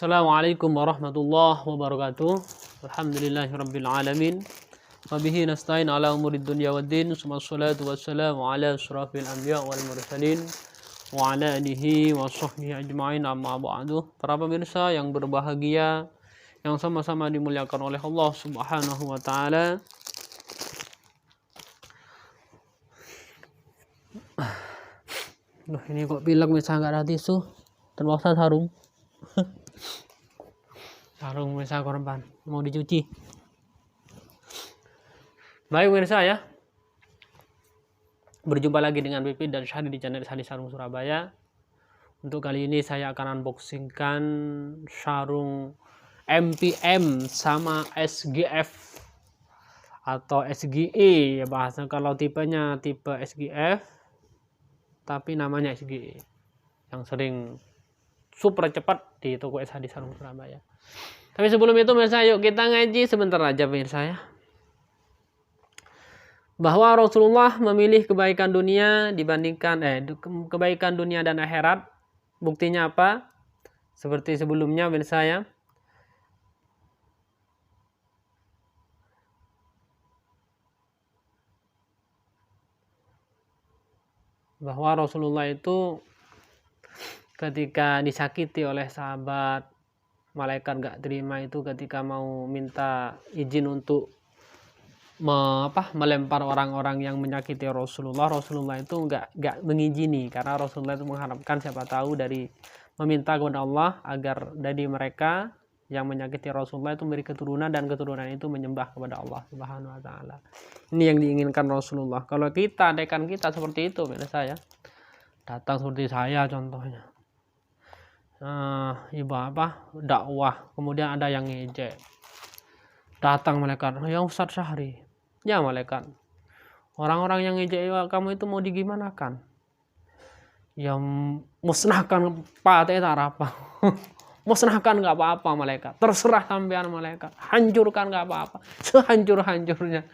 Assalamualaikum warahmatullahi wabarakatuh. Alhamdulillahirabbil alamin. Wa bihi nasta'in ala umurid dunya waddin. Wassalatu wassalamu ala asyrafil anbiya wal mursalin wa ala alihi wa sahbihi ajma'in, amma ba'du. Para pemirsa yang berbahagia, yang sama-sama dimuliakan oleh Allah Subhanahu wa taala. Loh, ini kok pilek misal nggak ada tisu, terpaksa sarung. Sarung misal korban mau dicuci. Baik pemirsa ya, berjumpa lagi dengan Pipi dan Syahdi di channel Syahdi Sarung Surabaya. Untuk kali ini saya akan unboxingkan sarung MPM sama SGF atau SGE ya bahasa, kalau tipenya tipe SGF tapi namanya SGE, yang sering super cepat di toko Syahdi Sarung Surabaya. Tapi sebelum itu pemirsa, yuk kita ngaji sebentar aja pemirsa ya. Bahwa Rasulullah memilih kebaikan dunia dibandingkan kebaikan dunia dan akhirat. Buktinya apa? Seperti sebelumnya pemirsa ya. Bahwa Rasulullah itu ketika disakiti oleh sahabat, malaikat gak terima itu ketika mau minta izin untuk melempar orang-orang yang menyakiti Rasulullah itu nggak mengizini, karena Rasulullah itu mengharapkan siapa tahu dari meminta kepada Allah agar dari mereka yang menyakiti Rasulullah itu memberi keturunan, dan keturunan itu menyembah kepada Allah Subhanahu wa taala. Ini yang diinginkan Rasulullah. Kalau kita, dekan kita seperti itu pemirsa ya, datang seperti saya contohnya, dakwah, kemudian ada yang ngejek, datang malaikat, ya Ustadz Syahri, ya malaikat, orang-orang yang ngejek kamu itu mau digimanakan? Ya musnahkan patah apa musnahkan nggak apa-apa malaikat, terserah sampean malaikat, hancurkan nggak apa-apa, sehancur-hancurnya.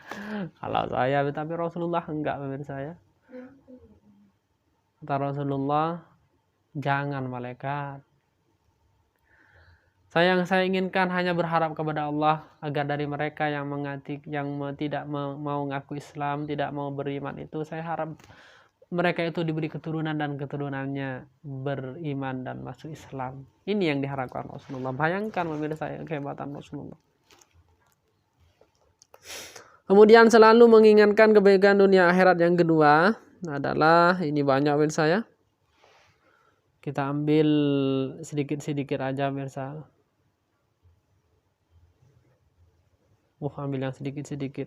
Kalau saya, tapi Rasulullah enggak pemirsa ya. Kata Rasulullah, jangan malaikat, yang saya inginkan hanya berharap kepada Allah agar dari mereka yang tidak mau ngaku Islam, tidak mau beriman itu, saya harap mereka itu diberi keturunan dan keturunannya beriman dan masuk Islam. Ini yang diharapkan Rasulullah. Bayangkan pemirsa kehebatan Rasulullah. Kemudian selalu menginginkan kebaikan dunia akhirat. Yang kedua adalah, ini banyak pemirsa ya, kita ambil sedikit-sedikit aja pemirsa. Ambil yang sedikit-sedikit.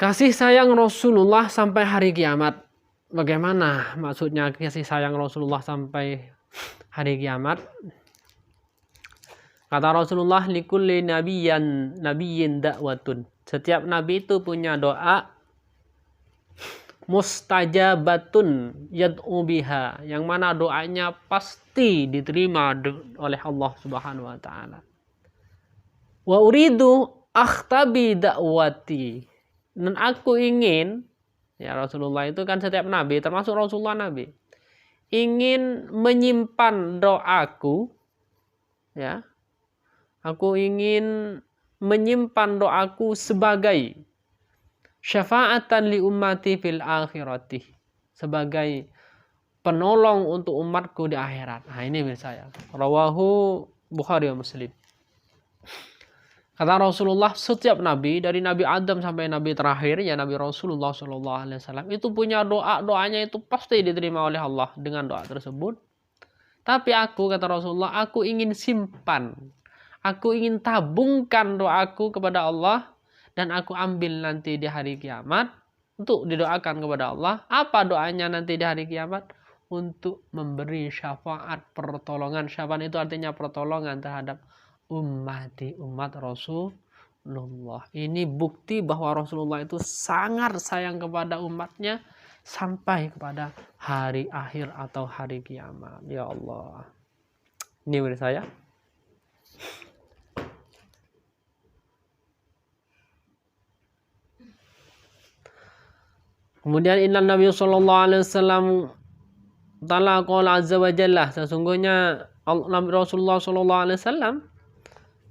Kasih sayang Rasulullah sampai hari kiamat. Bagaimana maksudnya kasih sayang Rasulullah sampai hari kiamat? Kata Rasulullah, likulli nabiyyin da'watun. Setiap nabi itu punya doa mustajabatun yad'u biha, yang mana doanya pasti diterima oleh Allah Subhanahu wa taala. Wa uridu akhtabi da'wati, dan aku ingin, ya Rasulullah itu kan setiap nabi, termasuk Rasulullah nabi, ingin menyimpan doaku ya. Aku ingin menyimpan doaku sebagai syafaatan li ummati fil akhirati, sebagai penolong untuk umatku di akhirat. Nah ini pemirsa ya, rawahu Bukhari wa Muslim. Kata Rasulullah, setiap nabi dari Nabi Adam sampai nabi terakhir ya Nabi Rasulullah SAW itu punya doanya itu pasti diterima oleh Allah dengan doa tersebut. Tapi aku, kata Rasulullah, aku ingin simpan, aku ingin tabungkan doaku kepada Allah, dan aku ambil nanti di hari kiamat untuk didoakan kepada Allah. Apa doanya nanti di hari kiamat? Untuk memberi syafaat, pertolongan. Syafaat itu artinya pertolongan terhadap umat Rasulullah. Ini bukti bahwa Rasulullah itu sangat sayang kepada umatnya sampai kepada hari akhir atau hari kiamat. Ya Allah. Ini menurut saya. Kemudian inna Nabi sallallahu alaihi wasallam ta'ala qala azza wa jalla, sesungguhnya Nabi Rasulullah sallallahu alaihi wasallam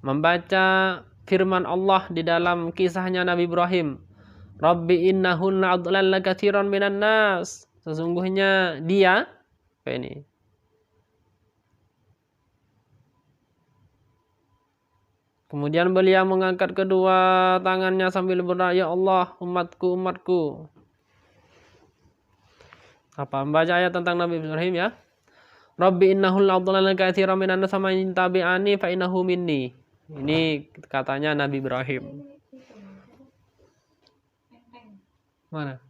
membaca firman Allah di dalam kisahnya Nabi Ibrahim. Rabbi innahunna adlalla katsiran minan nas. Sesungguhnya dia apa ini? Kemudian beliau mengangkat kedua tangannya sambil berdoa, ya Allah, umatku, umatku. Apa membaca ayat tentang Nabi Ibrahim ya? Rabbi innahul adlalla katsiran minan nas sama tabi'ani fa innahu minni. Ini katanya Nabi Ibrahim. Mana?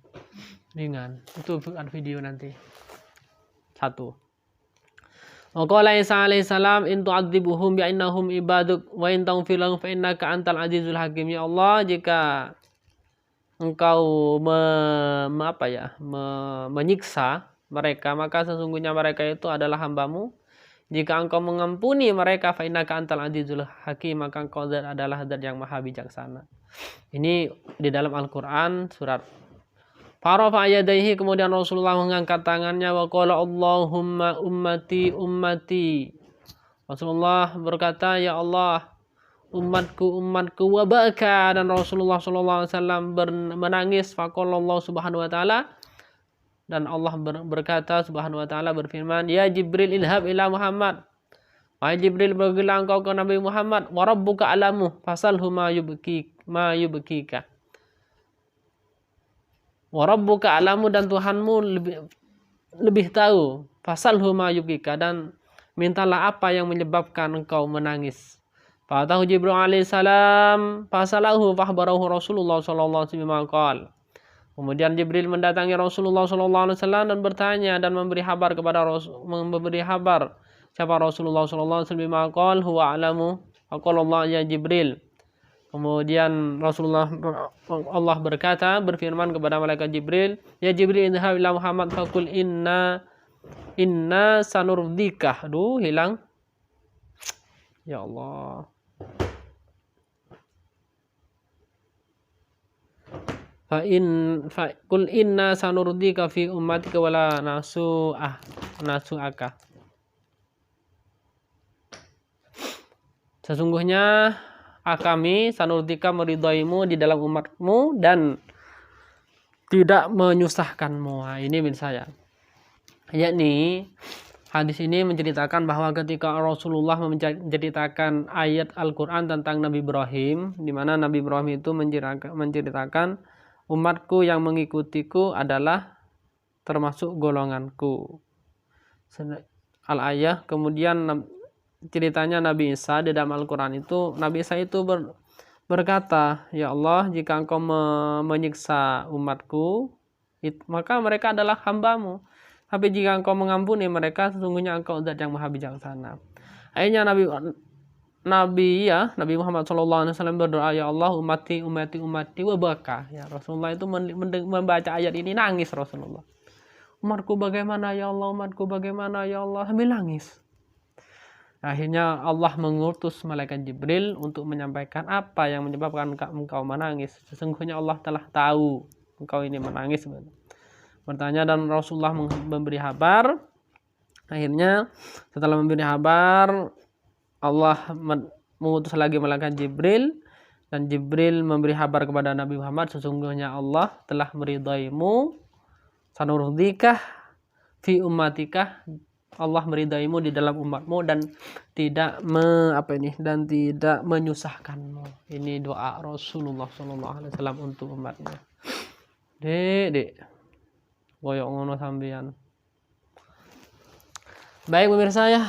Ringan. Itu buat video nanti. 1. Qala Isa alaihi salam in tu'adzibuhum bi innahum ibaduk wa in taghfir lahum fa innaka antal azizul hakim. Ya Allah, jika engkau menyiksa mereka, maka sesungguhnya mereka itu adalah hambamu. Jika engkau mengampuni mereka, fa innaka antal azizul hakim, maka engkau adalah zat yang maha bijaksana. Ini di dalam Al-Qur'an surat Farafa yadaihi, kemudian Rasulullah mengangkat tangannya wa qala Allahumma ummati ummati. Rasulullah berkata, ya Allah, umatku umatku, wa baka, dan Rasulullah sallallahu alaihi wasallam menangis. Faqala Allah subhanahu wa taala, dan Allah berkata subhanahu wa taala berfirman, ya Jibril ilhab ila Muhammad. Wahai Jibril, pergilah engkau ke Nabi Muhammad, wa rabbuka alamu fasalhu ma yubkika. Wa rabbuka alamu, dan Tuhanmu lebih tahu, fasalhu ma yubkika, dan mintalah apa yang menyebabkan engkau menangis. Fatahu Jibril alaihi salam fasalahu fahbarahu Rasulullah sallallahu alaihi wasallam. Kemudian Jibril mendatangi Rasulullah sallallahu alaihi wasallam dan bertanya dan memberi kabar siapa Rasulullah sallallahu alaihi wasallam. Huwa alamu. Faqala Allah ya Jibril. Kemudian Allah berfirman kepada malaikat Jibril, ya Jibril idhab ila Muhammad faqul inna sanurdika. Aduh, hilang. Ya Allah. Qul inna sanurdika fi ummatika wala nasu'aka. Sesungguhnya kami sanurdika meridhoimu di dalam umatmu dan tidak menyusahkanmu. Nah, ini bin saya. Yakni hadis ini menceritakan bahwa ketika Rasulullah menceritakan ayat Al-Quran tentang Nabi Ibrahim, di mana Nabi Ibrahim itu menceritakan umatku yang mengikutiku adalah termasuk golonganku. Al-ayah. Kemudian ceritanya Nabi Isa di dalam Al-Quran itu, Nabi Isa itu berkata, ya Allah, jika engkau menyiksa umatku, maka mereka adalah hambamu. Tapi jika engkau mengampuni mereka, sesungguhnya engkau zat yang maha bijaksana. Akhirnya Nabi Muhammad SAW berdoa, ya Allah, umati wa baka. Ya, Rasulullah itu membaca ayat ini nangis Rasulullah. Umatku bagaimana ya Allah, umatku bagaimana ya Allah, sambil nangis. Akhirnya Allah mengutus malaikat Jibril untuk menyampaikan apa yang menyebabkan engkau menangis. Sesungguhnya Allah telah tahu engkau ini menangis. Bertanya dan Rasulullah memberi kabar. Akhirnya setelah memberi kabar, Allah mengutus lagi malaikat Jibril, dan Jibril memberi kabar kepada Nabi Muhammad, sesungguhnya Allah telah meridaimu, sanurdikah fi ummatikah, Allah meridaimu di dalam umatmu dan tidak tidak menyusahkanmu. Ini doa Rasulullah SAW untuk umatnya. Dek, goyok ngono sampean. Baik pemirsa ya,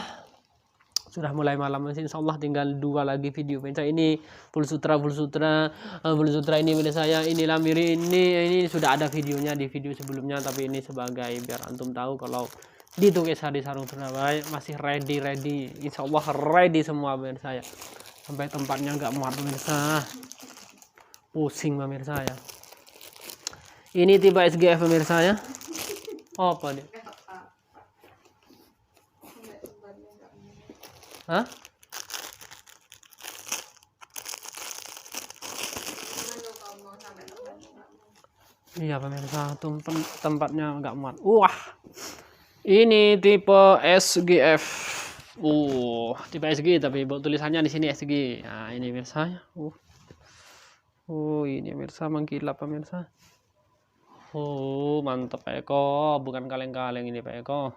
sudah mulai malam, insya Allah tinggal 2 lagi video. Pemirsa ini full sutra ini pemirsa saya. Inilah miri ini sudah ada videonya di video sebelumnya, tapi ini sebagai biar antum tahu kalau ditulis hadis sarung Surabaya masih ready. Insya Allah ready semua pemirsa saya. Sampai tempatnya nggak muat pemirsa. Pusing pemirsa ya. Ini tipe SGF pemirsa ya. Oh, apa nih? Hah? Iya pemirsa, tempatnya nggak muat. Wah, ini tipe SGF. Tipe SG tapi tulisannya di sini SG. Nah, ini pemirsa. Ini pemirsa mengkilap pemirsa. Mantap Pak Eko, bukan kaleng-kaleng ini Pak Eko.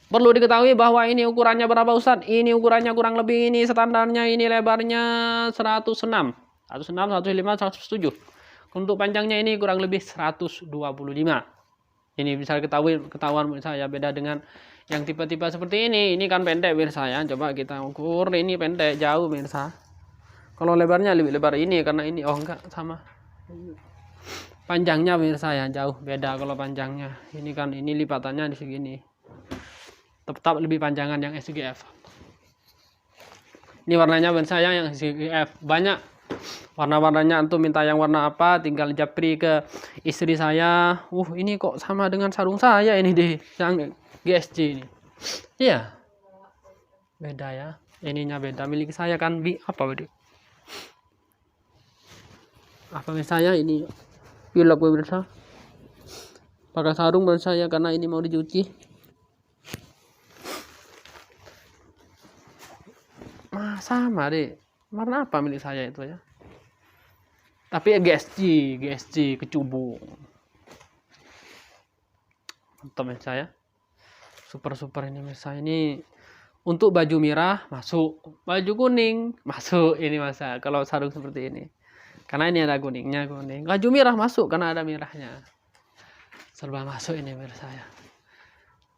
Perlu diketahui bahwa ini ukurannya berapa Ustadz? Ini ukurannya kurang lebih ini standarnya ini lebarnya 106. 106, 105, 107. Untuk panjangnya ini kurang lebih 125. Ini bisa ketahuan saya beda dengan yang tipe-tipe seperti ini. Ini kan pendek pemirsa ya. Coba kita ukur, ini pendek jauh pemirsa. Kalau lebarnya lebih lebar ini karena ini enggak sama. Panjangnya pemirsa ya jauh beda kalau panjangnya. Ini kan ini lipatannya di segini. Tetap lebih panjangan yang SGF. Ini warnanya pemirsa yang SGF banyak. Warna-warnanya antum minta yang warna apa tinggal japri ke istri saya. Ini kok sama dengan sarung saya ini deh yang GSG ini. Iya. Beda ya. Ininya beda milik saya kan apa beda? Apa milik saya ini pilek pemirsa. Pakai sarung buat saya karena ini mau dicuci. Sama deh. Warna apa milik saya itu ya? Tapi GSG kecubung. Mantap ya saya. Super ini misalnya ini untuk baju merah masuk, baju kuning masuk ini masa kalau sarung seperti ini. Karena ini ada kuningnya kuning. Baju merah masuk karena ada merahnya. Serba masuk ini menurut saya.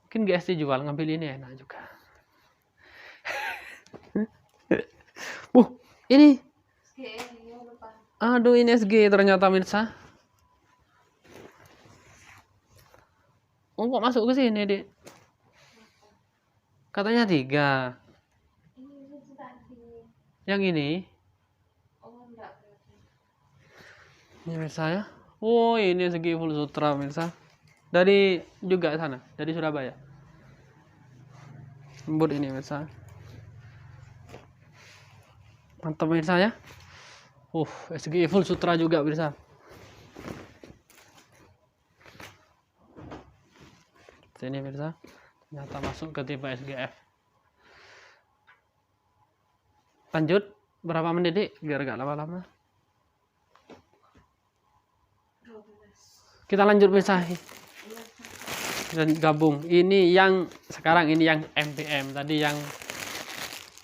Mungkin GSG jual ngambil ini enak juga. Ini. Aduh ini SG ternyata Mirsa. Kok masuk ke sini, Dik? Katanya 3. Yang ini? Ini Mirsa ya. Ini SG full sutra Mirsa. Dari juga sana, dari Surabaya. Lembut ini Mirsa. Mantap Mirsa ya. SG full sutra juga Mirsa. Sini Mirsa. Ternyata masuk ke tipe SGF. Lanjut berapa menit Dik? Biar gak lama-lama. Kita lanjut Mirsa. Dan gabung. Ini yang sekarang ini yang MPM. Tadi yang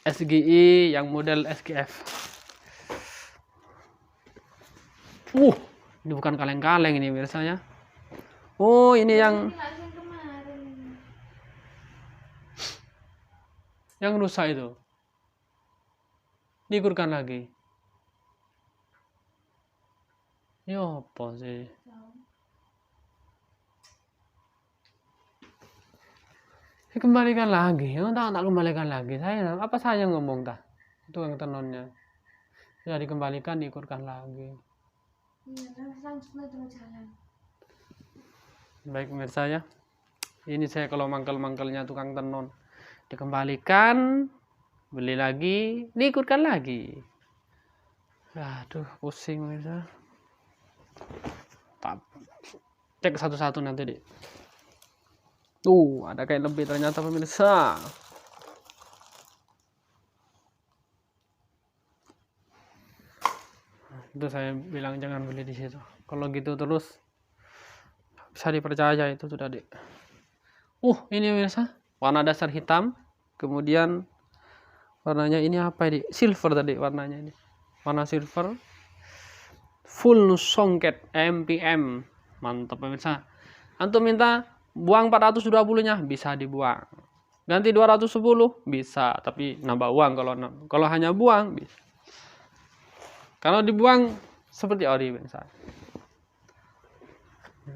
SGI, yang model SGF. Ini bukan kaleng-kaleng ini biasanya. Ini yang rusak itu. Diukurkan lagi. Ini apa sih? Kembalikan lagi. Tak kembalikan lagi. Apa saya ngomong dah? Itu yang tenonnya. Ya dikembalikan, diukurkan lagi. Baik pemirsa ya. Ini saya kalau mangkel-mangkelnya tukang tenon. Dikembalikan, beli lagi, diukurkan lagi. Aduh, pusing pemirsa. Cek satu-satu nanti Dik. Ada kayak lebih ternyata pemirsa. Itu saya bilang jangan beli di situ. Kalau gitu terus bisa dipercaya itu sudah Dik. Ini pemirsa, warna dasar hitam, kemudian warnanya ini apa Dik? Silver tadi warnanya ini. Warna silver. Full songket MPM. Mantap pemirsa. Antum minta buang 420-nya bisa dibuang. Ganti 210 bisa, tapi nambah uang kalau hanya buang bisa. Kalau dibuang seperti ori pemirsa.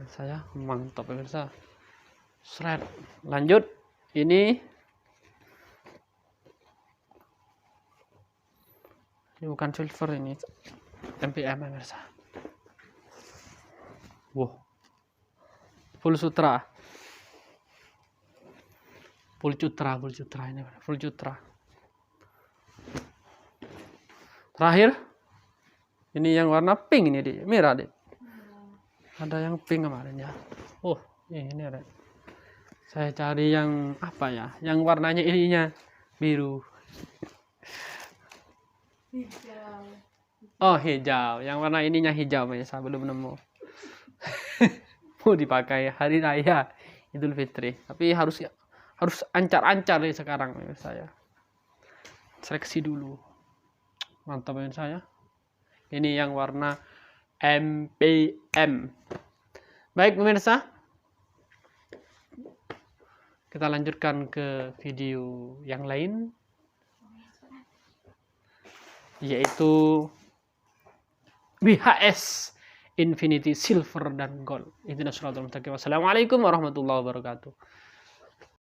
Saya mantap pemirsa. Shred. Lanjut. Ini bukan silver ini. MPM pemirsa. Full sutra. Full cutra ini. Full cutra. Terakhir. Ini yang warna pink ini Dik, merah Dik. Ada yang pink kemarin ya. Oh, ini ada. Saya cari yang apa ya? Yang warnanya ininya biru. Hijau. Oh, hijau. Yang warna ininya hijau, saya belum nemu. Mau dipakai hari raya Idul Fitri. Tapi harus ancar-ancar nih sekarang saya. Seleksi dulu. Mantap saya. Ini yang warna MPM. Baik pemirsa, kita lanjutkan ke video yang lain, yaitu BHS Infinity Silver dan Gold. Itu Assalamualaikum warahmatullahi wabarakatuh.